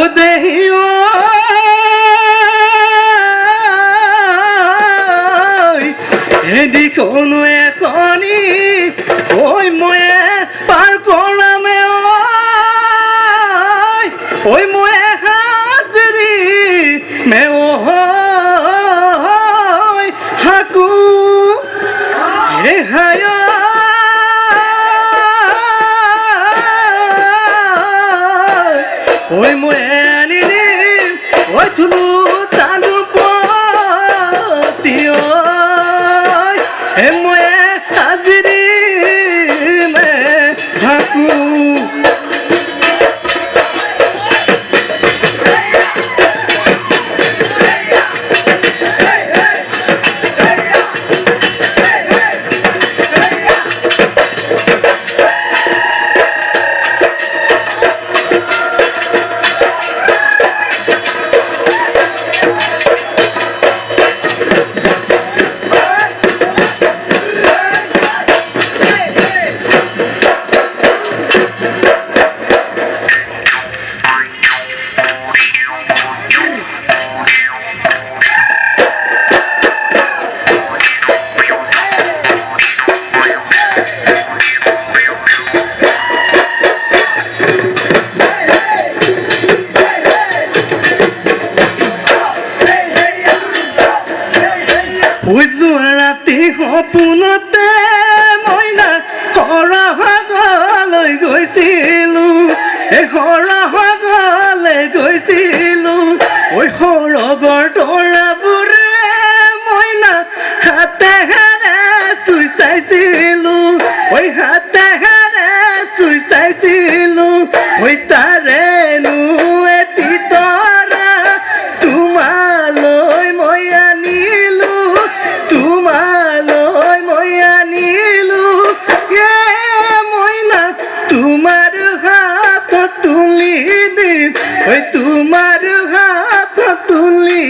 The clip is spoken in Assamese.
ও দেহি এদিখনো এখনি ওই ময়ে পাৰ কৰামে ওই ময়ে হাজরি মে হাকু হে হায় ওই ময়ে আনিনি ওই থুলু তানু পতিয় হে ময়ে হাজরি মে হাকু ৰাতি সপোনতে মইনা সৰহলৈ গৈছিলোঁ সৰহলৈ গৈছিলোঁ ঐ সৰগৰ তৰাবোৰে মইনা হাতেৰে চুই চাইছিলোঁ ঐ হাতেৰে চুই চাইছিলোঁ ঐ তাৰেনো এটি তৰা তোমালৈ মই আনিলোঁ তোমালৈ মই আনিলোঁ মইনা তোমাৰ হাত তুলি দিম ঐ তোমাৰ হাত তুলি